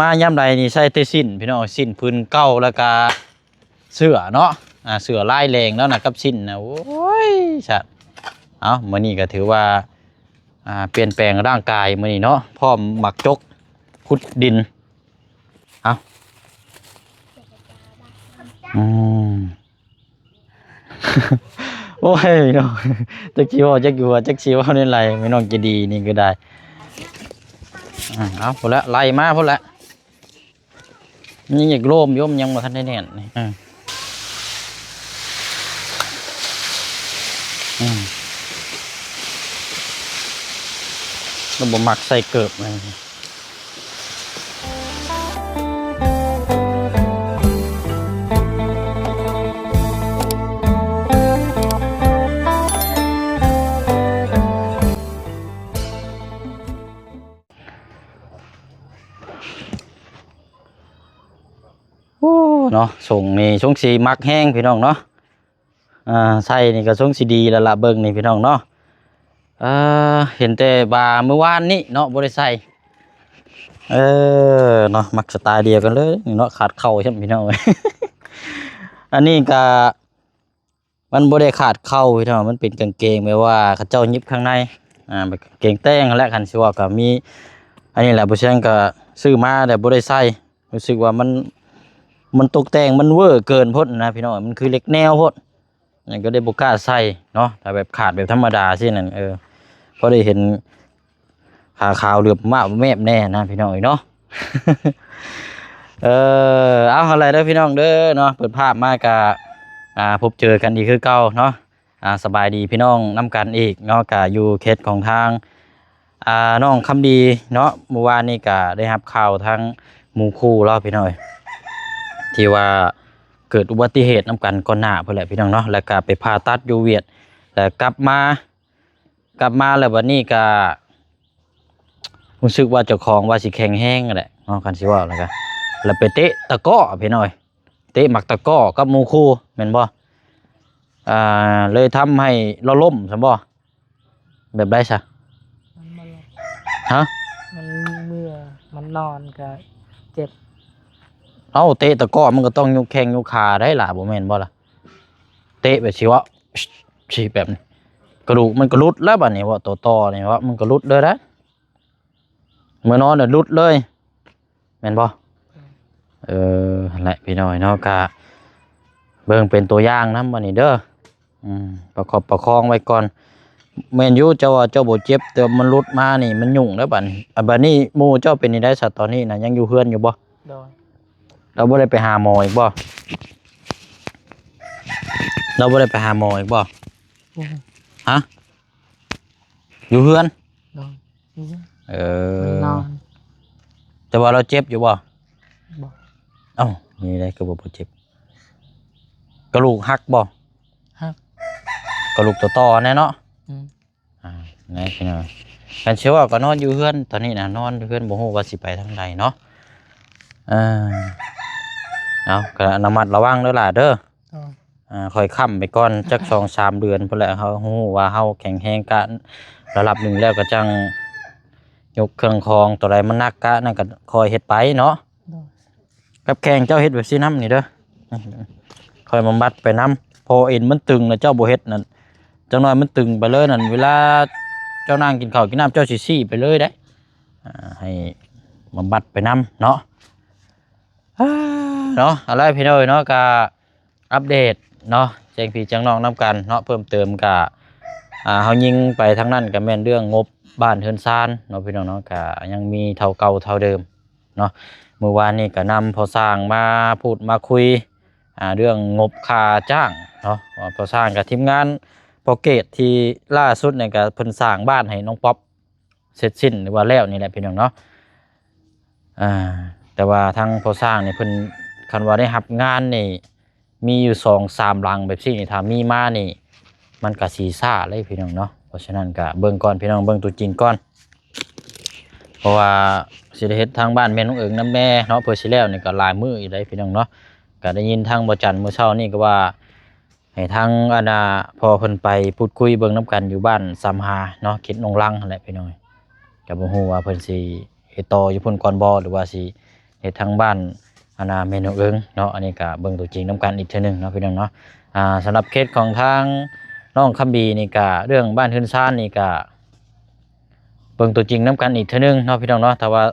มายามใดนี่ใส่แต่สิ้นพี่น้องสิ้นพื้นเก่าแล้วก็เสื้อเนาะเสื้อลายแรงแล้วนะกับสิ้นนะโอ้ยชัดเอามื้อนี้ก็ถือว่าเปลี่ยนแปลงร่างกายมื้อนี้เนาะพร้อมหมักจกขุดดินเอาโอ้ยพี่น้องจักสิว่าจักอยู่ว่าจักสิว่าในไรพี่น้องจะดีนี่ก็ได้เอาพุ่นละไล่มาพุ่นละนี่อยากโล่มย่มยังมาทันได้แน่นนี่เราบ่มักใส่เกิบเลยเนาะส่งนี่ช่วงสีมักแห้งพี่น้องเนาะใส่นี่ก็ช่วงสีดีแล้วละเบิ่งนี่พี่น้องเนาะเห็นแต่บาเมื่อวานนี้เนาะบ่ได้ใส่เนาะมักสไตล์เดียวกันเลยเนาะขาดเข่าใช่ไหมพี่น้อง อันนี้ก็มันบ่ได้ขาดเข่าพี่น้องมันเป็นกางเกงแม้ว่าเขาเจ้ายิบข้างในเป็นกางเกงแต้งและคันสิว่าก็มีอันนี้แหละบ่เช่นก็ซื้อมาแต่บ่ได้ใส่รู้สึกว่ามันตกแต่งมันเวอร์เกินพ้นนะพี่น้องมันคือเล็กแนวพ้นนั่นก็ได้บุกล้าใส่เนาะแต่แบบขาดแบบธรรมดาสินั่นพอได้เห็นขาขาวเหลือบมากแมบแน่นะพี่น้องเนาะ เอาอะไรเด้อพี่น้องเด้อเนาะเปิดภาพมากะพบเจอกันอีกคือเก่าเนาะสบายดีพี่น้องน้ำกันอีกเนาะกะอยู่เขตของทางน้องคำดีเนาะเมื่อวานนี้กะได้รับข่าวทั้งหมู่คู่รอบพี่น้อยที่ว่าเกิดอุบัติเหตุน้ำกันก่อนหน้าเพื่อแหละพี่น้องเนาะแล้วก็ไปผ่าตัดอยู่เวียดแต่กลับมาแล้ววันนี้ก็รู้สึกว่าเจ้าของว่าสิแข็งแห้งแหละเนาะกันสิว่าแล้วก็แล้วไปเตะตะก้อพี่น้อยเตะหมักตะก้อกับหมู่คู่แม่นบ่เลยทำให้เราล้มใช่บ่แบบไรซะฮะมันเมื่อมันนอนก็เจ็บเตะตะก้อมันก็ต้องยกแข้งยกขาได้ล่ะบ่แม่นบ่ล่ะเตะแบบสิวะสิแบบนี้กระดูกมันก็รุดแล้วบัดนี้ว่าต่อนี่ว่ามันก็รุดเลยนะเมื่อนอนน่ะรุดเลยแม่นบ่แหละพี่น้อยเนาะกะเบิ่งเป็นตัวอย่างนำบัดนี้เด้อประคองไว้ก่อนแม่นอยู่เจ้าว่าเจ้าบ่เจ็บแต่มันรุดมานี่มันยุ่งแล้วบัดนี้บัดนี้หมู่เจ้าเป็นนี่ได้ซะตอนนี้น่ะยังอยู่เฮือนอยู่บ่เราบ่ได้ไปหาหมออีกบ่เราบ่ได้ไปหาหมออีกบ่ฮะอยู่เฮือนนอนแต่ว่าเราเจ็บอยู่บ่นี่ได้คือบ่เจ็บกระดูกหักบ่หักกระดูกต่อแน่เนาะนี่พี่น้องกันเชื่อว่าก็นอนอยู่เฮือนตอนนี้น่ะนอนอยู่เฮือนบ่ฮู้ว่าสิไปทางใดเนาะเอาก็ระมัดระวังเด้อล่ะเด้อคอยค้ำไปก่อนจัก 2-3 เดือนพุ่นแหละเฮาฮู้ว่าเฮาแข็งแรงกะระดับหนึ่งแล้วก็จังยกเครื่องคองตัวใดมันหนักกะนั่นก็คอยเฮ็ดไปเนาะกับแข้งเจ้าเฮ็ดแบบซี่น้ำนี่เด้อคอยบำบัดไปน้ำพอเอ็นมันตึงนะเจ้าบ่เฮ็ดนั่นจังน้อยมันตึงไปเลยนั่นเวลาเจ้านั่งกินข้าวกินน้ำเจ้าสิซี่ไปเลยได้ให้บำบัดไปน้ำเนาะอะไรพี่น้อยเนาะก็อัปเดตเนาะแจ้งพี่แจ้งน้องน้ำกันเนาะเพิ่มเติมก็เฮายิงไปทั้งนั้นก็แม่นเรื่องงบบ้านเฮือนซานเนาะพี่น้องเนาะก็ยังมีเท่าเก่าเท่าเดิมเนาะเมื่อวานนี้ก็นำพอสร้างมาพูดมาคุยเรื่องงบค่าจ้างเนาะพอสร้างกับทีมงานโปรเกตที่ล่าสุดเนี่ยก็เพิ่นสร้างบ้านให้น้องป๊อปเสร็จสิ้นหรือว่าแล้วนี่แหละพี่น้องเนาะแต่ว่าทางพอสร้างเนี่ยเพิ่นคันว่าได้รับงานนี่มีอยู่ 2-3 หลังแบบนี้ถ้ามีมานี่มันก็สีซ่าเลยพี่น้องเนาะเพราะฉะนั้นก็เบิ่งก่อนพี่น้องเบิ่งตัวจริงก่อนเพราะว่าสิได้เฮ็ดทางบ้านแม่น้องเอิงน้ำแม่เนาะเพื่อสิแล้วนี่ก็หลายมื้ออีกได้พี่น้องเนาะก็ได้ยินทางบ่จันทร์มื้อเช้านี่ก็ว่าให้ทางพอเพิ่นไปพูดคุยเบิ่งน้ำกันอยู่บ้านสามหาเนาะคิดนงลังนั่นแหละพี่น้องก็บ่ฮู้ว่าเพิ่นสิเฮ็ดต่ออยู่พุ่นก่อนบ่หรือว่าสิ เฮ็ดทางบ้านอาณาเมนูเอิงเนาะอันนี้ก็เบิ่งตัวจริงนํกันอีกเทื่อนึงเนาะพี่น้องเนาะสำหรับเคสของทางน้องคำบีนี่ก็เรื่องบ้านเฮือนซ่านนี่ก็เบิ่งตัวจริงนํกันอีกเทื่อนึงเนาะพี่น้องเนาะถ้าว่า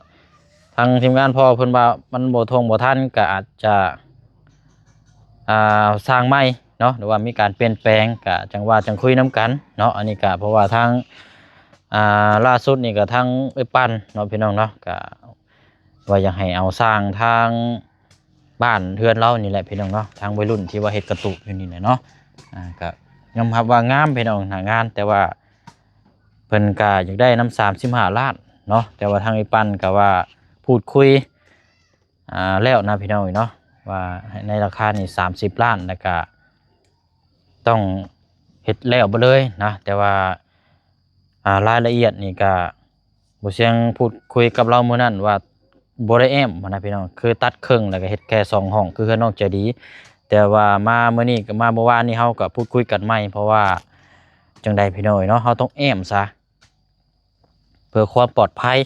ทางทีมงานพอเพิ่นว่ามันบ่ทงบ่ทันก็อาจจะสร้างใหม่เนาะหรือว่ามีการเปลี่ยนแปลงก็จังว่าจังคุยนํกันเนาะอันนี้ก็เพราะว่าทางล่าสุดนี่ก็ทางไอ้ปั้นเนาะพี่น้องเนาะก็ว่าอยากให้เอาสร้างทางบ้านเฮือนเรานี่แหละพี่น้องเนาะทางวัยรุ่นที่ว่าเฮ็ดกระตุกอยู่นี่แหละเนาะก็ยอมรับว่างามพี่น้องหน้างานแต่ว่าเพิ่นก็อยากได้นำ35ล้านเนาะแต่ว่าทางไอ้ปั้นก็ว่าพูดคุยแล้วนะพี่น้องเนาะว่าในราคานี่30ล้านแล้วก็ต้องเฮ็ดแล้วบ่เลยนะแต่ว่ารายละเอียดนี่ก็บ่เสียงพูดคุยกับเรามื้อนั้นว่าบ่ได้แอมนะพี่น้องคือตัดครึ่งแล้วก็เฮ็ดแค่2ห้องคือเฮือนน้องใจดีแต่ว่ามามื้อนี้ก็มาเมื่อวานนี้เฮาก็พูดคุยกันใหม่เพราะว่าจังใดพี่น้อยเนาะเฮาต้องแอมซะเพื่อความปลอดภัย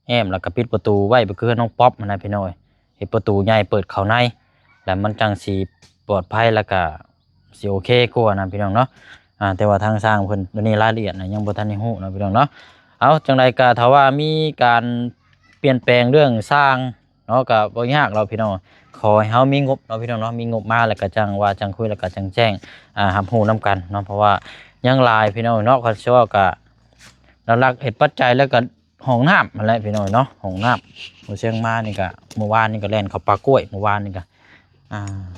แอมแล้วก็ปิดประตูไว้คือน้องป๊อปนะพี่น้อยเฮ็ดประตูใหญ่เปิดเข้าในแล้วมันจังสิปลอดภัยแล้วก็สิโอเคกว่านะพี่น้องเนาะแต่ว่าทางสร้างเพิ่นตัวนี้รายละเอียดน่ะยังบ่ทันได้ฮู้นะพี่น้องเนาะเอาจังใดก็ถ้าว่ามีการเปลี่ยนแปลงเรื่องสร้างเนาะก็บ่ยากเราพี่น้องขอให้เฮามีงบเนาะพี่น้องเนาะมีงบมาแล้วก็จังว่าจังคุยแล้วก็จังแจ้งรับรู้นํกันเนาะเพราะว่ายังหลายพี่น้องเนาะเขาสิว่าก็หลักๆเหตุปัจจัยแล้วก็ห้องน้ำนั่นแหละพี่น้องเนาะห้องน้ำมื้อเชียงมานี่ก็เมื่อวานนี่ก็แล่นเข้าปลากล้วยเมื่อวานนี่ก็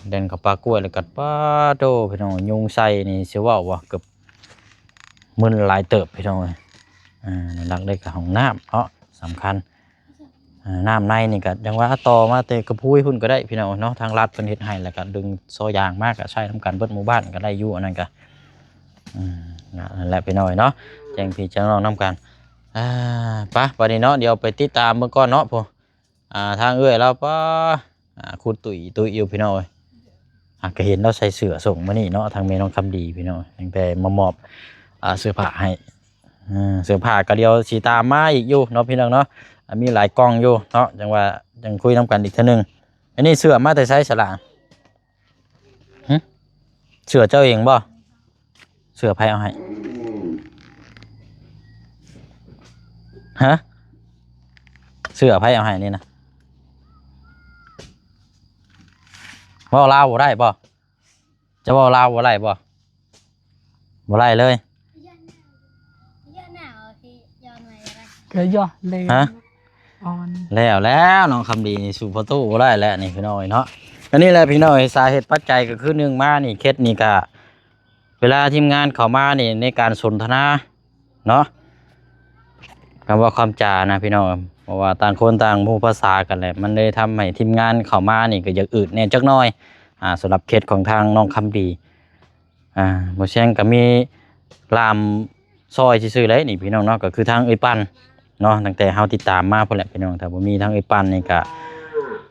เล่นเข้าปลากล้วยแล้วก็ป้าโตพี่น้องยุงใส่นี่สิเว้าว่าเกือบมึนหลายเติบพี่น้องเอ้ยหลักๆเลยก็ห้องน้ำเนาะสำคัญน้ำในนี่ก็ยังว่าต่อมาแต่กระพุ้ยหุ่นก็ได้พี่น้องเนาะทางรัฐเพิ่นเฮ็ดให้แล้วก็ดึงโซ่ยางมากก็ใช้ทำกันเบิดหมู่บ้านก็ได้อยู่อันนั้นก็นั่นแหละพี่น้อยเนาะแจ้งพี่แจ้งน้องนำกันไปบัดนี้เนาะเดี๋ยวไปติดตามเบิ่งก่อนเนาะพอทางเอื้อยเราป้าคุณตุ๋ยอยู่พี่น้อยก็เห็นเราใส่เสื้อส่งมานี่เนาะทางเมน้องคำดีพี่น้อยตั้งแต่มามอบเสื้อผ้าให้เสื้อผ้าก็เดียวสิตามมาอีกอยู่เนาะพี่น้องเนาะมีหลายกล่องอยู่เนาะจังว่าจังคุยนำกันอีกเทื่อนึงอันนี้เสื้อมาแต่ใช้สลางเสื้อเจ้าเองบ่เสื้อไผเอาให้ฮะเสื้อไผเอาให้นี่นะเว้าลาวบ่ได้บ่จะเว้าลาวบ่ได้บ่บ่ได้เลยก็ย่อเลย ฮะ ออน แล้วน้องคำดีนี่สู่ประตูบ่ได้แล้วนี่พี่น้อยเนาะอันนี้แหละพี่น้อยสาเหตุปัจจัยก็คือหนึ่งมานี่เคสนี่ก็เวลาทีมงานเข้ามานี่ในการสนทนาเนาะคำว่าความจานะพี่น้องเพราะว่าต่างคนต่างพูดภาษากันแหละมันเลยทำให้ทีมงานเข้ามานี่ก็อยากอืดแน่จักหน่อยสำหรับเคสของทางน้องคำดีบ่เช่นก็มีลามซอยซื่อๆเลยนี่พี่น้องเนาะก็คือทางไอ้ปั้นเนาะตั้งแต่เฮาติดตามมาพุ่นแหละพี่น้องถ้าบ่มีทางไอ้ปั้นนี่ก็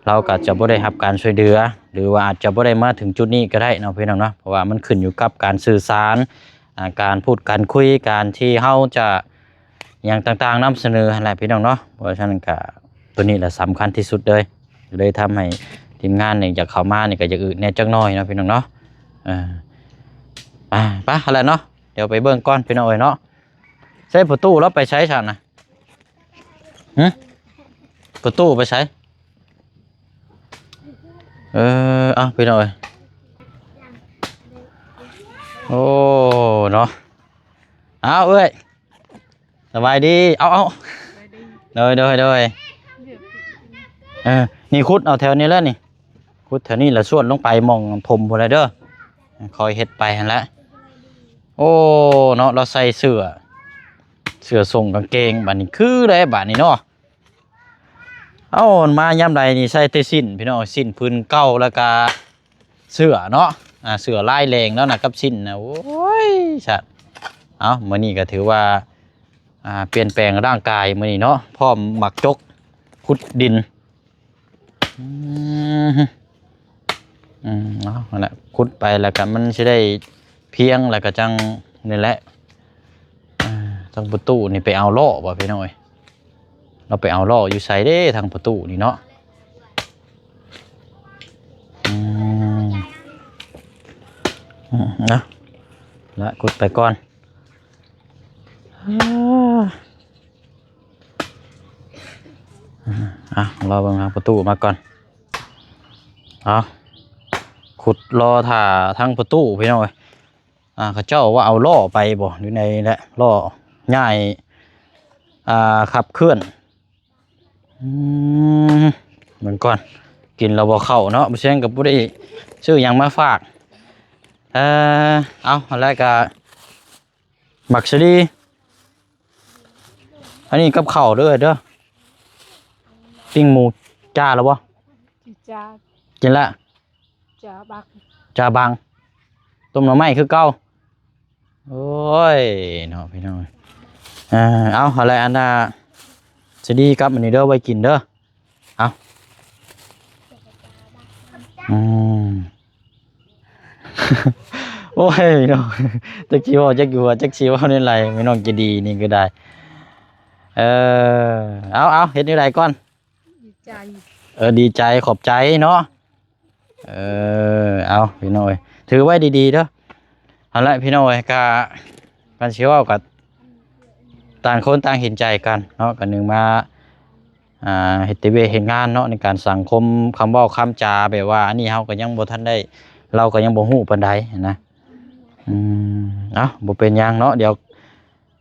เราก็จะบ่ได้รับการช่วยเหลือหรือว่าอาจจะบ่ได้มาถึงจุดนี้ก็ได้เนาะพี่น้องเนาะเพราะว่ามันขึ้นอยู่กับการสื่อสารการพูดการคุยการที่เฮาจะอย่างต่างๆนำเสนอนั่นแหละพี่น้องเนาะเพราะฉะนั้นก็ตัวนี้แหละสำคัญที่สุดเลยทำให้ทีมงานนี่อยากเข้ามานี่ก็อยากอึดแน่จักหน่อยเนาะพี่น้องเนาะไปอะไรเนาะเดี๋ยวไปเบิ่งก่อนพี่น้องเอ้ยเนาะใช้ประตูแล้วไปใช้ฉันนะประตูไปใช้พี่น้องเอ้ยโอ้เนาะเอาเอ้ยสบายดีเอาโดยนี่คุดเอาแถวนี้แล้วนี่คุดแถวนี้แล้วส่วนลงไปมองถมพอไรเด้อคอยเฮ็ดไปหั่นละโอ้เนาะเราใส่เสื้อส่งกางเกงบัดนี้คือได้บัดนี้เนาะเอามายามใดนี่ใส่แต่สิ้นพี่น้องสิ้นพื้นเก่าแล้วก็เสื้อเนาะเสื้อลายแรงแล้วนะกับสิ้นนะโอ้ยชัดเอามื้อนี้ก็ถือว่าเปลี่ยนแปลงร่างกายมื้อนี้เนาะพร้อมหมักจกขุดดินเนาะนั่นแหละขุดไปแล้วก็มันสิได้เพียงแล้วก็จังนี่แหละทางประตูนี่ไปเอาล้อบ่พี่น้อยเราไปเอาล้ออยู่ไสเด้ทางประตูนี่เนาะ นะละกดไปก่อนรอเบิ่งทางประตูมาก่อนเอาขุดรอถ่าทางประตูพี่น้องเอ้ยเขาเจ้าว่าเอาล่อไปบ่อยู่ในแหละล่อง่ายขับเคลื่อนเหมือนก่อนกินเราบ่เข้าเนาะบ่เช่นกับบ่ได้ซื้อหยังมาฝากเอาแล้วก็บักชะดีอันนี้กับข้าวเด้อปิ้งหมูจ้าแล้วบ่ จ้า กินละ จ้าบัก จ้าบังต้มหน่อไม้คือเก่าโอ้ยเนาะพี่น้องเอาอะไรอันน่ะชะดีกับอันนี้เด้อไว้กินเด้อเอาโอ้ยเนาะจักชีว่าจักอยู่จักชีว่าในไรไม่น้องจะดีนี่ก็ได้เอาเฮ็ดนี่ไรก่อน ดีใจ ดีใจขอบใจเนาะเอาพี่น้อยถือไว้ดีๆเด้อเอาละพี่น้อยการเชื่อว่ากับต่างคนต่างเห็นใจกันเนาะกันหนึ่งมาเฮ็ดเวเฮ็ดงานเนาะในการสังคมคำเว้าคำจาแบบว่าอันนี้เฮาก็ยังบ่ทันได้เราก็ยังบ่ฮู้ปานใดนะบ่เป็นหยังเนาะเดี๋ยว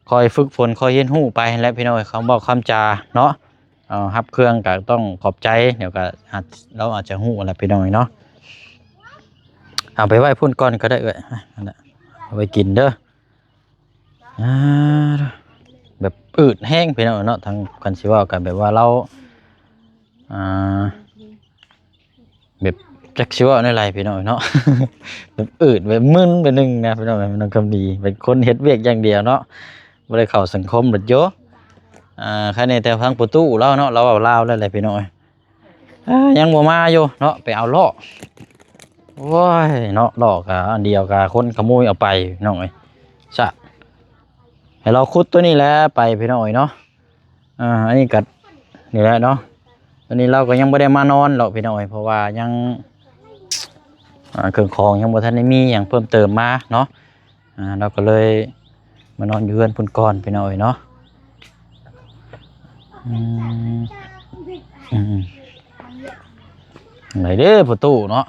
คอยฝึกฝนคอยเรียนรู้ไปแล้วพี่น้อยคำเว้าคำจาเนาะฮับเครื่องก็ต้องขอบใจเดี๋ยวก็เราอาจจะฮู้อะไรพี่น้อยเนาะเอาไปไว้พุ่นก่อนก็ได้นั่นแหละเอาไปกินเด้อแบบอืดแห้งพี่น้องเนาะทางกันสิว่ากันแบบว่าเราแบบจักสิว่าในไรพี่น้องเนาะ แบบอืดแบบมึนไปนึงนะพี่น้องมันต้องคำดีเป็นคนเฮ็ดเวียกอย่างเดียวเนาะบ่ได้เข้าสังคมหมดเยอะใครในแต่ทางประตูเราเนาะเราเอาเล่าแล้วอะไรพี่น้องยังบ่มาอยู่เนาะไปเอาล่อโอ้ยเนาะล่อกะอันเดียวกะคนขโมยเอาไปน้องเอ้ยซะให้เราขุดตัวนี้แหละไปพี่น้องเนาะอันนี้กัดนี่แหละเนาะตอนนี้เราก็ยังไม่ได้มานอนหรอกพี่น้อยเพราะว่ายังเครื่องของยังบ่ทันได้มีอย่างเพิ่มเติมมาเนาะเราก็เลยมานอนอยู่เรือนพุ่นก่อนพี่น้อยเนาะไหนเด้อประตูเนาะ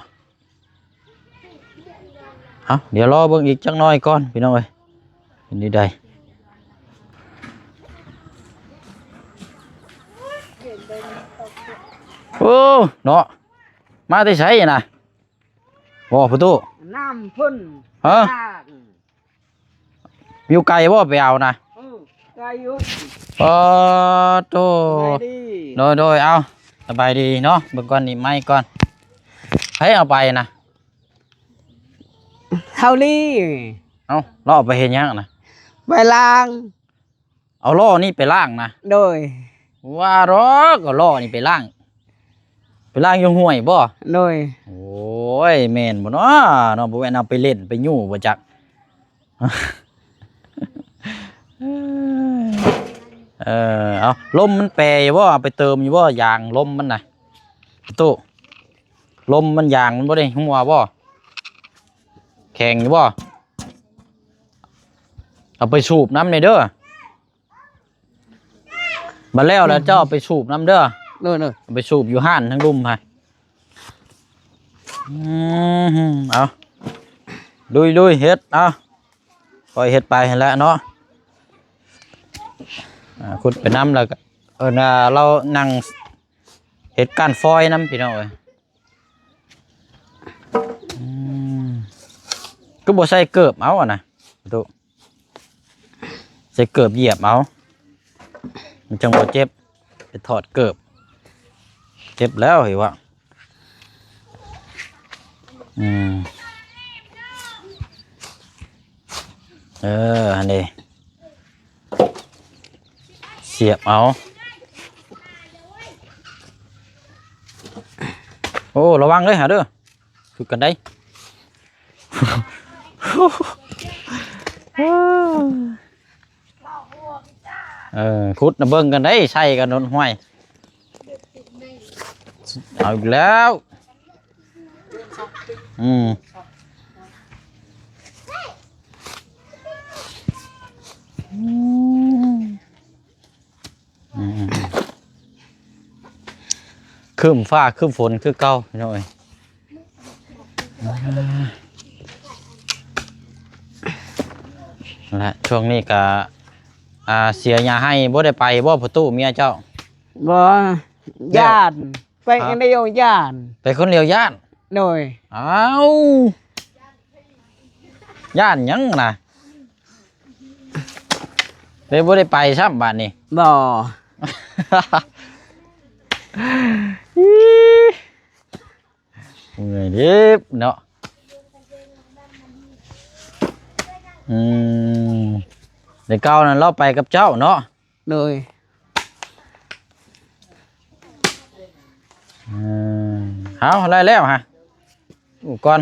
เดี๋ยวรอเบิ่งอีกจักหน่อยก่อนพี่น้อยเป็นนี่ได้โอ้เนาะมาที่ใช้น่ะบ่ประตู น้ำพ่น ฮะวิวไก่บ่ไปเอานะ ไก่ยุด โตโดยเอาสบายดีเนาะเบิ่งก่อนนี่ไม้ก่อนให้เอาไปนะ เท่านี้ เอาล่อไปเห็นยังนะ ไปล้าง เอาล่อนี่ไปล่างนะ โดย ว่ารอกก็ล่อนี่ไปล่างอยู่ห้วยบ่ โดย โอ้ยแม่นบ่เนาะเนาะบ่แม่นเอาไปเล่นไปยู่บ่จัก เอาลมมันแปรอยู่บ่เอาไปเติมอยู่บ่ยางลมมันน่ะตู้ลมมันยางมันบ่ได้หัวบ่แข็งอยู่บ่เอาไปสูบน้ำในเด้อมาแล้วเจ้าไปสูบน้ำเด้อไปสูบอยู่ห้านทั้งลุ่มค่ะเอาลุยเฮ็ดเอาปล่อยเฮ็ดไปเห็นแล้วเนาะขุดไปน้ำแล้วก็เรานั่งเฮ็ดการฟอยน้ำพี่น้องเอ้ยก็บ่ใส่เกิบเอานะดูใส่เกิบเหยียบเอามันจังบ่เจ็บไปถอดเกิบเจ็บแล้วเห็นว่าอันนี้เสียบเอาโอ้ระวังเลยหาเด้อฝึกกันได้ ขุดนะเบิ่งกันได้ใช่กันโดนห้วยเอาอีกแล้ว ครึ้มฟ้าครึ้มฝนคือเก่าพี่น้อยและช่วงนี้ก็เสียยาให้บ่ได้ไปบ่ประตูเมียเจ้า บ่ญาติไปกันได้อยู่ญาติ ไปคนเดียวย่าน โดย อ้าวย่านหยังน่ะเลยบ่ได้ไปซ้ำบ้านนี้ บ่ เหนื่อยดิบเนาะเดี๋ยวเก้านั้นเราไปกับเจ้าเนาะ โดย เอาอะไรแล้วฮะก่อน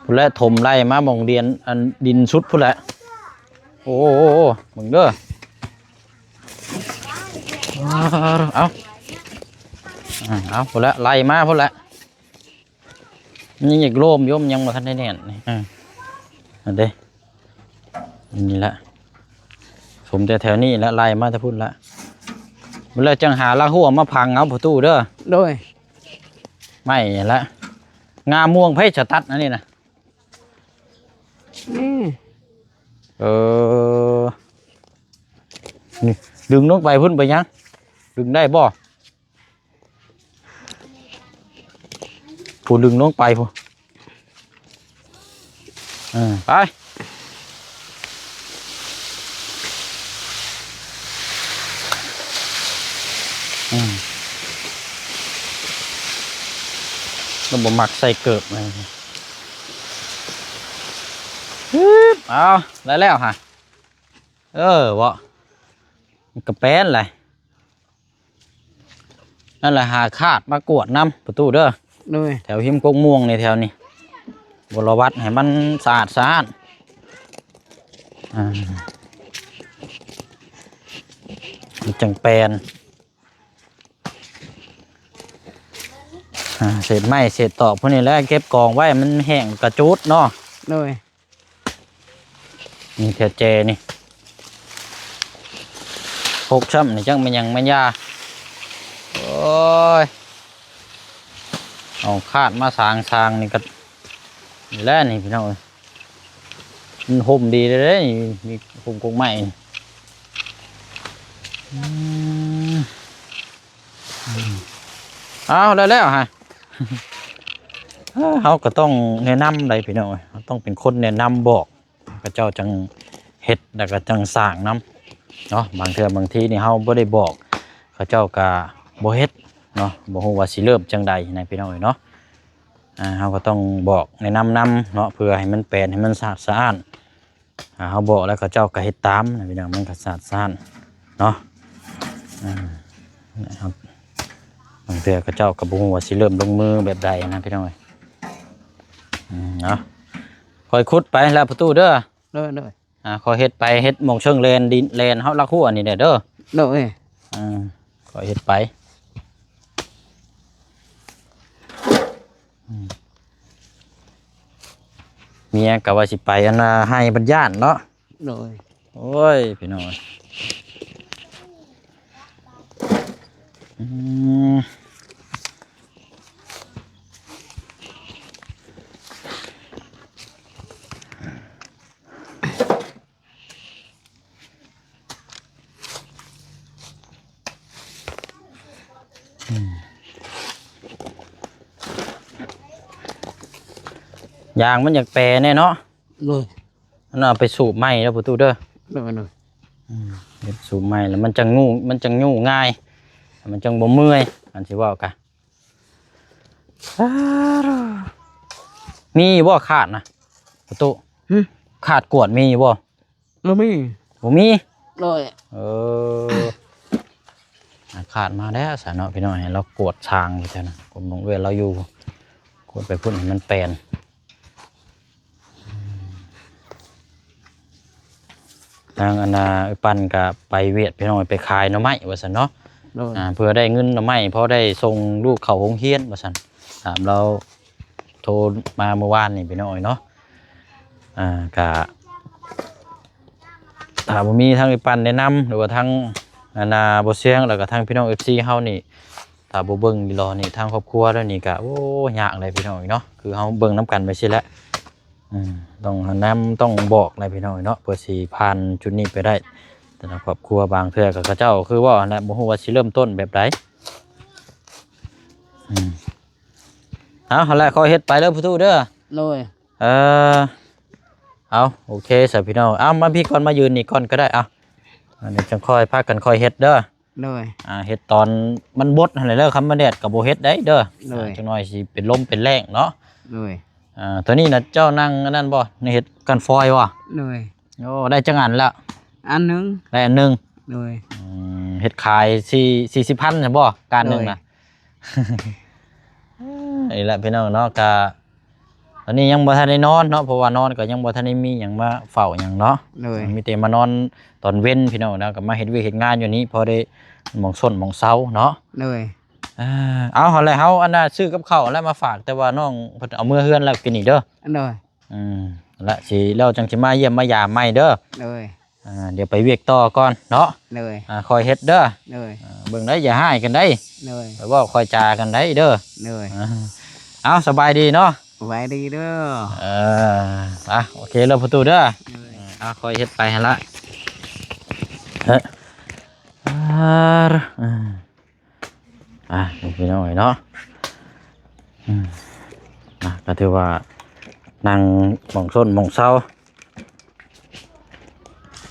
พูดแล้วถมไล่มาหมองเดียนอันดินชุดพูดแล้วโอ้โหมึงเด้อเอาพูดแล้วไล่มาพูดแล้วนี่อยากโล่มย่มยังมาทันได้แน่นนี่อันเด้นี่ละผมจะแถวนี้แล้วไล่มาจะพูดละเวลาจังหาละหัวมาพังเอาประตูเด้อ โดย ไม่ละงาม่วงเพชรตัดนะนี่นะ นี่ นี่ดึงลงไปพุ่นไปยังดึงได้บ่ผู้ดึงลงไปผู้ไปเราบ่มักใส่เกิบมาเอาได้แล้วฮะวะกระแป้นเลยนั่นแหละหาคาดมากวดน้ำประตูเด้อ โดย แถวหิมกงม่วงในแถวนี้บรวัดให้มันสะอาดสะอาดจังแปลนเศษไม้เศษตอกพวกนี้แล้วเก็บกองไว้มันแห้งกระจุดเนาะ โดย นี่แถวเจนี่พกช้ำนี่จังมันยังไม่ยาโอ้ยเอาคาดมาสางนี่ก็นี่แหละนี่พี่น้องมันห่มดีเลยเด้นี่มีห่มกงไม้เอาได้แล้วฮะ เขาก็ต้องแนะนำอะไรพี่น้องต้องเป็นคนแนะนำบอกพระเจ้าจังเฮ็ดแล้วก็จังสร้างน้ำเนาะบางเทื่อบางทีนี่เขาบ่ได้บอกพระเจ้าก็บ่เฮ็ดเนาะบ่ฮู้ว่าสิเริ่มจังใดนะพี่น้องเนาะเขาก็ต้องบอกแนะนำเนาะเพื่อให้มันแปลนให้มันสะอาดเขาบอกแล้วเขาเจ้าก็เฮ็ดตามนะพี่น้องมันก็สะอาดเนาะบางเทื่อเขาเจ้าก็บ่ฮู้ว่าสิเริ่มลงมือแบบใดนะพี่น้องเนาะคอยขุดไปแล้วประตูเด้อ โดย โดย คอยเฮ็ดไปเฮ็ดหมองเชิงเลนดินเลนเฮาลักหัวนี่เด้อ โดย คอยเฮ็ดไปเมียก็ว่าสิไปอันน่ะให้บรรยานเนาะ โดย โอ้ยพี่น้องยางมันอยากแปรแน่เนาะ โดย อันน่ะไปสูบไม้แล้วประตูเด้อ โดย โดย เฮ็ดสูบไม้แล้วมันจังงูง่ายมันจังบ่เมื่อยอันสิเว้ากะมีบ่ขาดนะประตูขาดกวดมีบ่ แล้วมี บ่มี โดย ขาดมาแล้วสาเนาะพี่น้องให้เรากวดทางไปเถอะนะกลมลงเวลาเราอยู่กวดไปพุ่นให้มันแปลนทางอันน่ะปั่นก็ไปเวียดพี่น้องไปขายหน่อไม้ว่าซั่นเนาะ โดย เพื่อได้เงินหน่อไม้เพราะได้ส่งลูกเข้าโรงเรียนว่าซั่นถามเราโทรมาเมื่อวานนี่พี่น้องเนาะ ก็ถ้าบ่มีทางไอ้ปันแนะนำหรือว่าทางบ่เสียงแล้วก็ทางพี่น้อง FC เฮานี่ถ้าบ่เบิ่งรอนี่ทางครอบครัวแล้วนี่ก็โอ้ยากเลยพี่น้องเนาะคือเฮาเบิ่งนํกันไปซิแหละต้องนำต้องบอกเลยพี่น้องเนาะเพื่อสิผ่านจุดนี้ไปได้แต่ละครอบครัวบางเทื่อก็เขาเจ้าคือว่านะบ่ฮู้ว่าสิเริ่มต้นแบบใดเอาละขอเฮ็ดไปเด้อผู้ทูเด้อ โดย เอาโอเคสพี่น้องเอามาพี่ก่อนมายืนนี่ก่อนก็ได้เอาอันนี้จังค่อยพากันค่อยเฮ็ดเด้อ โดย เฮ็ดตอนมันบดอะไรเด้อคำมาแดดกับโบเฮ็ดได้เด้อ เลย จังหน่อยสิเป็นลมเป็นแรงเนาะ โดย ตัวนี้นะเจ้านั่งอันนั่นบ่ในเฮ็ดกันฟอยว่ะ โดย โอ้ได้จังอันละ อันหนึง ได้อันหนึง โดย เฮ็ดขาย40,000ใช่บ่การหนึงน่ะ นี่แหละพี่น้องเนาะก็ตอนนี้ยังบ่ทันได้นอนเนาะเพราะว่านอนก็ยังบ่ทันได้มีหยังมาเฝ้าหยังเนาะ โดย มีแต่มานอนตอนเว้นพี่น้องนะก็มาเฮ็ดเวียกเฮ็ดงานอยู่นี้พอได้หมองส้นหมองเซาเนาะ โดย เอาหั่นแหละเฮาอันน่ะซื้อกับข้าวแล้วมาฝากแต่ว่าน้องเพิ่นเอามื้อเฮือนแล้วกินนี่เด้อ โดย นั่นละสิแล้วจังสิมาเยี่ยมมายามใหม่เด้อ โดย เดี๋ยวไปเวียกต่อก่อนเนาะ โดย คอยเฮ็ดเด้อ โดย เบิ่งได้อย่าให้กันได้ โดย ไปเว้าคอยจากันได้เด้อ โดย เอาสบายดีเนาะ ไว้ดีเด้อ โอเคเริ่มประตูเด้อ โดย คอยเฮ็ดไปหั่นละเฮ้ยพี่น้องเนาะก็ถือว่านั่งหม่องส้นหม่องเซา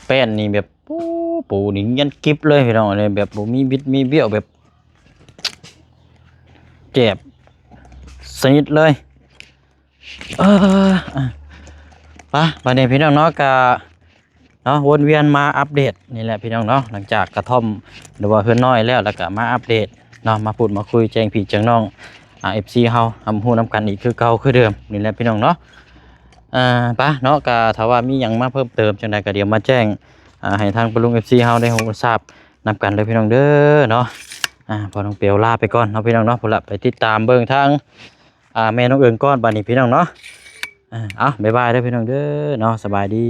แป้นนี่แบบปูนี่ยันกิบเลยพี่น้องเลยแบบบ่มีบิดมีเบี้ยวแบบเจ็บสนิทเลยไปบัดนี้พี่น้องเนาะก็เนาะวนเวียนมาอัปเดตนี่แหละพี่น้องเนาะหลังจากกระท่อมหรือว่าเพื่อนน้อยแล้วก็มาอัปเดตเนาะมาพูดมาคุยแจ้งพี่แจ้งน้องFC เฮาทำฮู้นำกันอีกคือเก่าคือเดิมนี่แหละพี่น้องเนาะไปเนาะก็ถ้าว่ามีหยังมาเพิ่มเติมจังใดก็เดี๋ยวมาแจ้งให้ทางปลุง FC เฮาได้ฮู้ทราบนำกันเด้อพี่น้องเด้อเนาะพอน้องเปียวลาไปก่อนเนาะพี่น้องเนาะพุ่นละไปติดตามเบิ่งทางแม่น้องเอิงก่อนบัดนี้พี่น้องเนาะเอาบ๊ายบายเด้อพี่น้องเด้อเนาะสบายดี